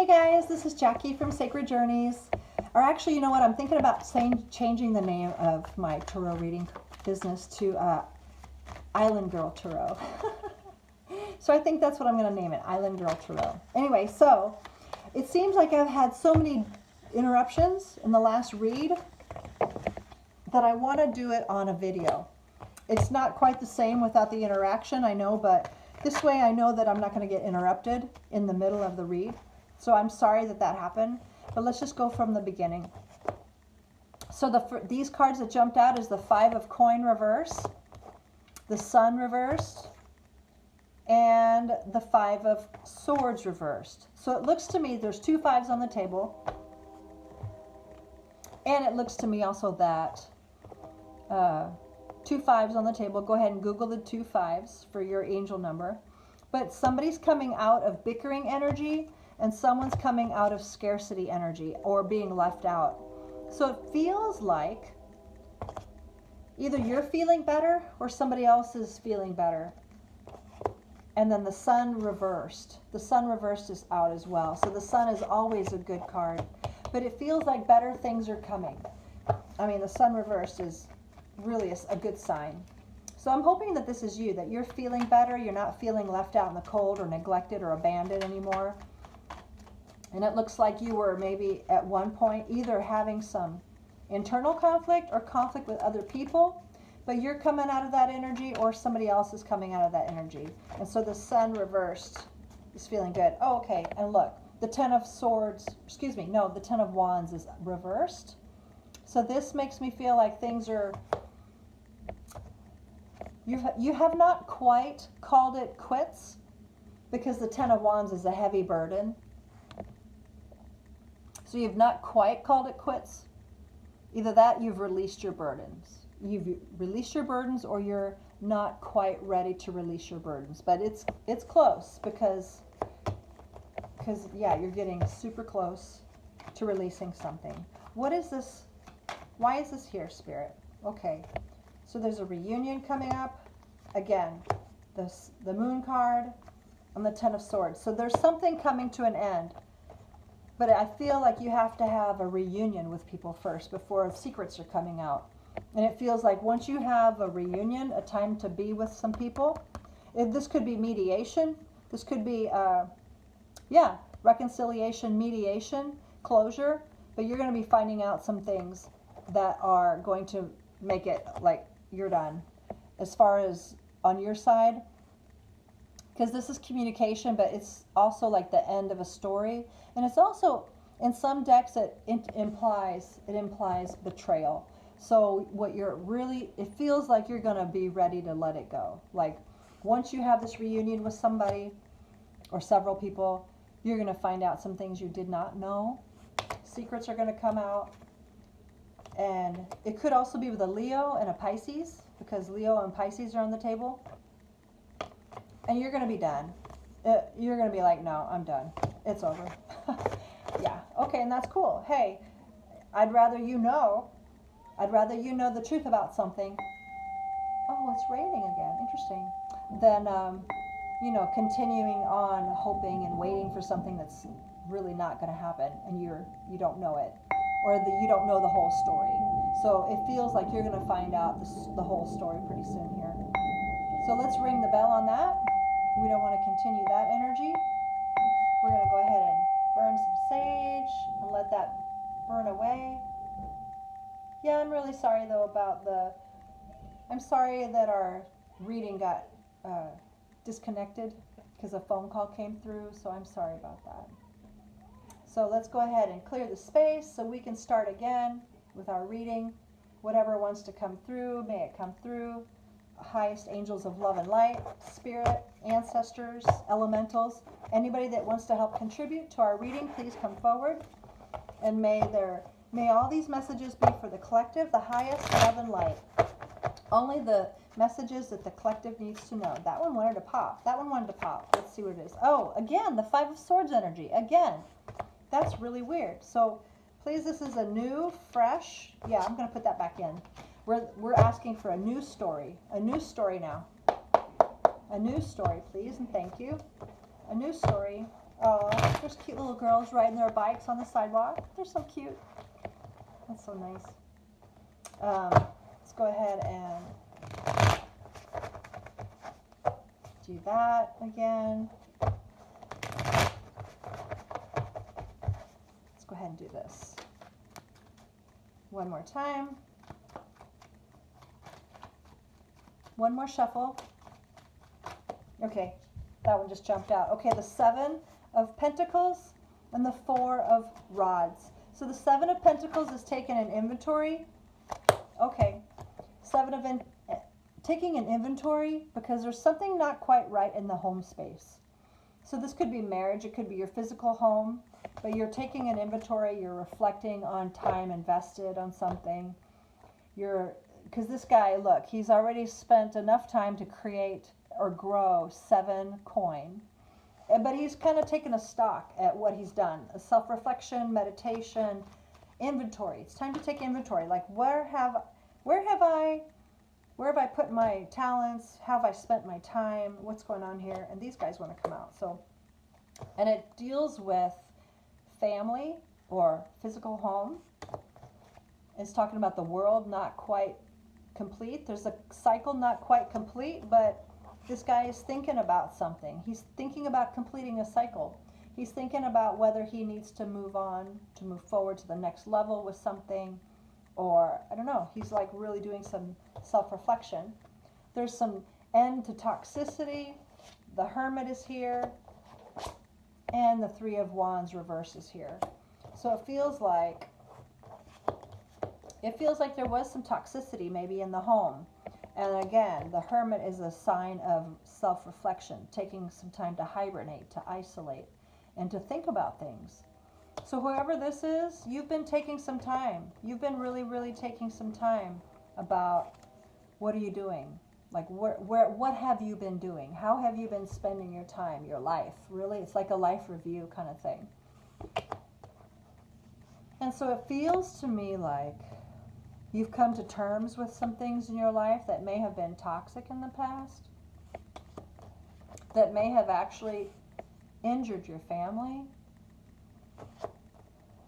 Hey guys, this is Jackie from Sacred Journeys. Or actually, you know what? I'm thinking about changing the name of my tarot reading business to Island Girl Tarot. So I think that's what I'm going to name it, Island Girl Tarot. Anyway, so it seems like I've had so many interruptions in the last read that I want to do it on a video. It's not quite the same without the interaction, I know, but this way I know that I'm not going to get interrupted in the middle of the read. So I'm sorry that that happened, but let's just go from the beginning. So these cards that jumped out is the Five of Coin reverse, the Sun reversed, and the Five of Swords reversed. So it looks to me there's two fives on the table, and it looks to me also that two fives on the table. Go ahead and Google the two fives for your angel number. But somebody's coming out of bickering energy and someone's coming out of scarcity energy or being left out. So it feels like either you're feeling better or somebody else is feeling better. And then the Sun reversed. The Sun reversed is out as well. So the Sun is always a good card. But it feels like better things are coming. I mean, the Sun reversed is really a good sign. So I'm hoping that this is you, that you're feeling better, you're not feeling left out in the cold or neglected or abandoned anymore. And it looks like you were maybe at one point either having some internal conflict or conflict with other people, but you're coming out of that energy or somebody else is coming out of that energy. And so the Sun reversed is feeling good. Oh, okay, and look, the Ten of Swords, excuse me, no, the Ten of Wands is reversed. So this makes me feel like things are, you have not quite called it quits because the Ten of Wands is a heavy burden. So you've not quite called it quits. Either that, you've released your burdens. You've released your burdens or you're not quite ready to release your burdens. But it's close because yeah, you're getting super close to releasing something. What is this? Why is this here, Spirit? Okay, so there's a reunion coming up. Again, the Moon card and the Ten of Swords. So there's something coming to an end. But I feel like you have to have a reunion with people first before secrets are coming out. And it feels like once you have a reunion, a time to be with some people, this could be mediation. This could be, yeah, reconciliation, mediation, closure. But you're going to be finding out some things that are going to make it like you're done. As far as on your side, because this is communication, but it's also like the end of a story. And it's also, in some decks, it implies betrayal. So what you're really, it feels like you're going to be ready to let it go. Like once you have this reunion with somebody or several people, you're going to find out some things you did not know. Secrets are going to come out. And it could also be with a Leo and a Pisces, because Leo and Pisces are on the table. And you're going to be done. You're going to be like, no, I'm done. It's over. Yeah. Okay, and that's cool. Hey, I'd rather you know the truth about something. Oh, it's raining again. Interesting. Than, you know, continuing on hoping and waiting for something that's really not going to happen and you don't know it. Or you don't know the whole story. So it feels like you're going to find out the whole story pretty soon here. So let's ring the bell on that. We don't want to continue that energy. We're going to go ahead and burn some sage and let that burn away. Yeah, I'm really sorry though about I'm sorry that our reading got disconnected because a phone call came through, so I'm sorry about that. So let's go ahead and clear the space so we can start again with our reading. Whatever wants to come through, may it come through. Highest angels of love and light, spirit, ancestors, elementals, anybody that wants to help contribute to our reading, please come forward. And may all these messages be for the collective, the highest love and light. Only the messages that the collective needs to know. That one wanted to pop. That one wanted to pop. Let's see what it is. Oh, again, the Five of Swords energy. Again. That's really weird. So please, this is a new, fresh, yeah, I'm going to put that back in. We're asking for a new story now. A new story, please, and thank you. A new story Oh, there's cute little girls riding their bikes on the sidewalk. They're so cute. That's so nice. Let's go ahead and do that again. Let's go ahead and do this one more time. One more shuffle. Okay, that one just jumped out. Okay, the 7 of Pentacles and the 4 of Rods. So the 7 of Pentacles is taking an inventory. Okay, taking an inventory because there's something not quite right in the home space. So this could be marriage, it could be your physical home, but you're taking an inventory, you're reflecting on time invested on something. Because this guy, look, he's already spent enough time to create or grow 7 coin. But he's kind of taken a stock at what he's done. A self-reflection, meditation, inventory. It's time to take inventory. Like where have I put my talents? How have I spent my time? What's going on here? And these guys want to come out. So, and it deals with family or physical home. It's talking about the world not quite complete. There's a cycle not quite complete, but this guy is thinking about something. He's thinking about completing a cycle. He's thinking about whether he needs to move on, to move forward to the next level with something, or I don't know. He's like really doing some self-reflection. There's some end to toxicity. The Hermit is here, and the 3 of Wands reverse is here. So it feels like there was some toxicity maybe in the home. And again, the Hermit is a sign of self-reflection, taking some time to hibernate, to isolate, and to think about things. So whoever this is, you've been taking some time. You've been really, really taking some time about what are you doing? Like what have you been doing? How have you been spending your time, your life? Really, it's like a life review kind of thing. And so it feels to me like you've come to terms with some things in your life that may have been toxic in the past, that may have actually injured your family.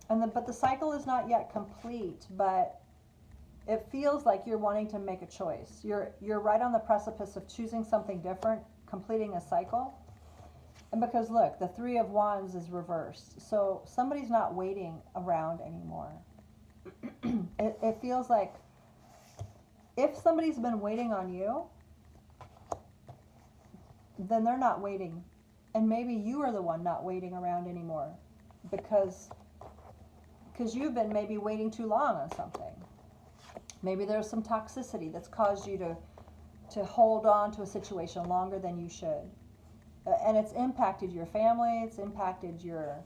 But the cycle is not yet complete, but it feels like you're wanting to make a choice. You're right on the precipice of choosing something different, completing a cycle. And because look, the 3 of Wands is reversed. So somebody's not waiting around anymore. It feels like if somebody's been waiting on you, then they're not waiting. And maybe you are the one not waiting around anymore because you've been maybe waiting too long on something. Maybe there's some toxicity that's caused you to hold on to a situation longer than you should. And it's impacted your family, it's impacted your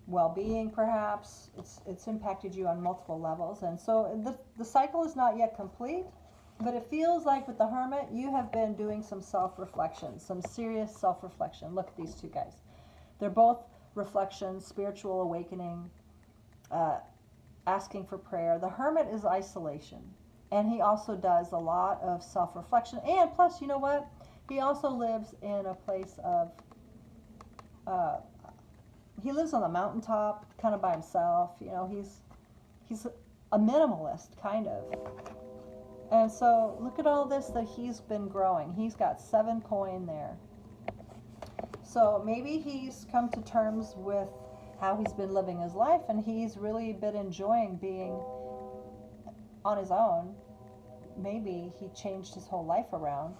well-being perhaps, it's impacted you on multiple levels. And so the cycle is not yet complete, but it feels like with the Hermit, you have been doing some self-reflection, some serious self-reflection. Look at these two guys. They're both reflection, spiritual awakening, asking for prayer. The Hermit is isolation, and he also does a lot of self-reflection. And plus, you know what? He also lives in a place of, he lives on the mountaintop, kind of by himself. You know, he's a minimalist, kind of. And so look at all this that he's been growing. He's got 7 coin there. So maybe he's come to terms with how he's been living his life, and he's really been enjoying being on his own. Maybe he changed his whole life around,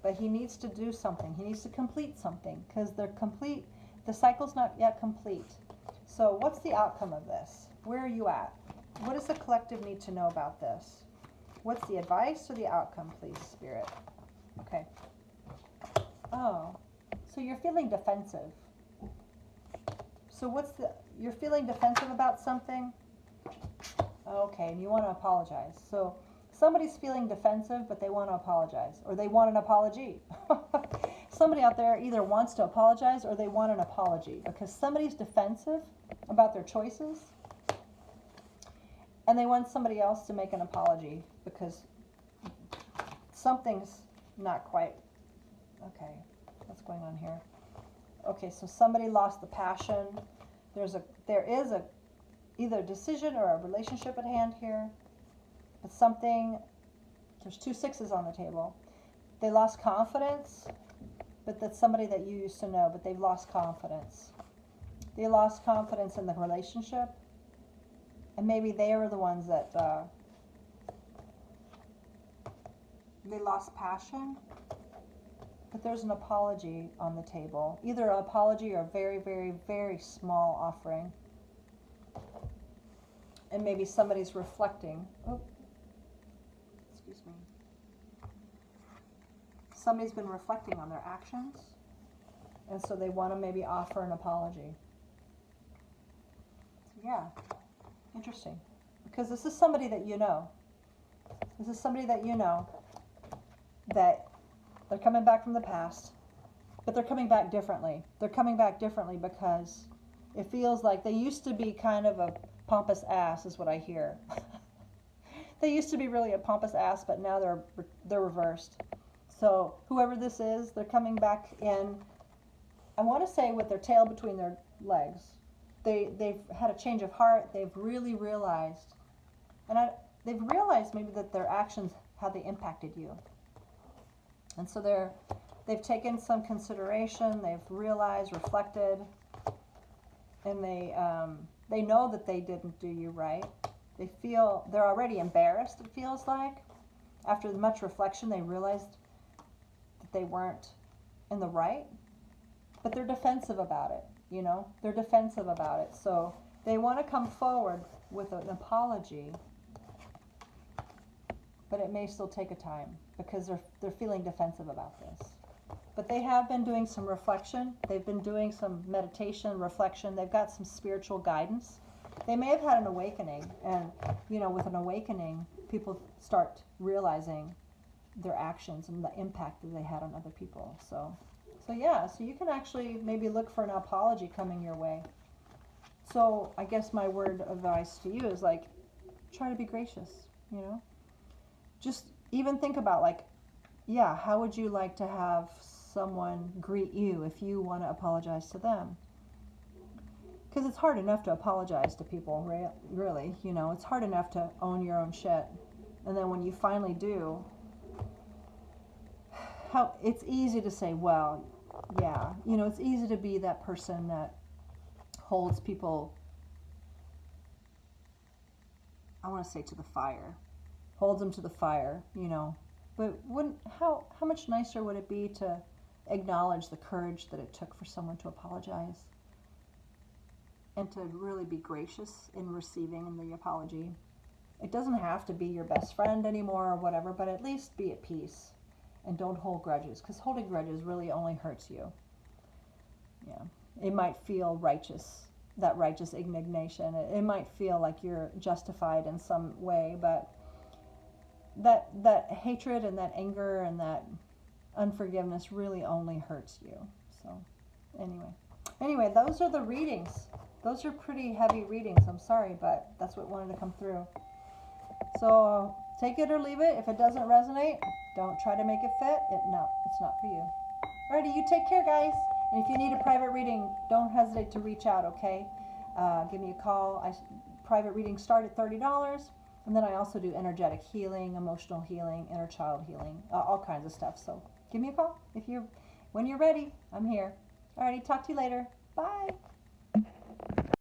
but he needs to do something. He needs to complete something because the cycle's not yet complete. So what's the outcome of this? Where are you at? What does the collective need to know about this? What's the advice or the outcome, please, Spirit? Okay. Oh, so you're feeling defensive. So you're feeling defensive about something? Okay, and you want to apologize. So somebody's feeling defensive, but they want to apologize, or they want an apology. Somebody out there either wants to apologize or they want an apology because somebody's defensive about their choices, and they want somebody else to make an apology because something's not quite okay. What's going on here? Okay, so somebody lost the passion. There is a either a decision or a relationship at hand here. But something, there's 2 sixes on the table. They lost confidence, but that's somebody that you used to know, but they've lost confidence. They lost confidence in the relationship, and maybe they were the ones that they lost passion, but there's an apology on the table. Either an apology or a very, very, very small offering. And maybe somebody's reflecting. Oh, excuse me. Somebody's been reflecting on their actions, and so they want to maybe offer an apology. So yeah, interesting. Because this is somebody that you know. This is somebody that you know that they're coming back from the past, but they're coming back differently. They're coming back differently because it feels like they used to be kind of a pompous ass, is what I hear. They used to be really a pompous ass, but now they're reversed. So whoever this is, they're coming back in, I want to say with their tail between their legs. They've had a change of heart. They've really realized, they've realized maybe that their actions, how they impacted you. And so they've taken some consideration. They've realized, reflected, and they know that they didn't do you right. They're already embarrassed, it feels like. After much reflection, they realized that they weren't in the right, but they're defensive about it, you know? They're defensive about it. So they want to come forward with an apology, but it may still take a time because they're feeling defensive about this. But they have been doing some reflection. They've been doing some meditation, reflection. They've got some spiritual guidance. They may have had an awakening, and you know, with an awakening, people start realizing their actions and the impact that they had on other people. So yeah, so you can actually maybe look for an apology coming your way. So I guess my word of advice to you is like, try to be gracious, you know? Just even think about like, yeah, how would you like to have someone greet you if you want to apologize to them? Because it's hard enough to apologize to people, really, you know, it's hard enough to own your own shit. And then when you finally do, it's easy to say, well, yeah, you know, it's easy to be that person that holds people, I want to say to the fire, holds them to the fire, you know. But how much nicer would it be to acknowledge the courage that it took for someone to apologize and to really be gracious in receiving the apology? It doesn't have to be your best friend anymore or whatever, but at least be at peace and don't hold grudges, because holding grudges really only hurts you. Yeah, it might feel righteous, that righteous indignation. It might feel like you're justified in some way, but that hatred and that anger and that unforgiveness really only hurts you. So anyway, those are the readings. Those are pretty heavy readings. I'm sorry, but that's what wanted to come through. So take it or leave it. If it doesn't resonate, don't try to make it fit. It's not for you. Alrighty, you take care, guys. And if you need a private reading, don't hesitate to reach out, okay? Give me a call. Private readings start at $30. And then I also do energetic healing, emotional healing, inner child healing, all kinds of stuff. So give me a call when you're ready. I'm here. Alrighty, talk to you later. Bye.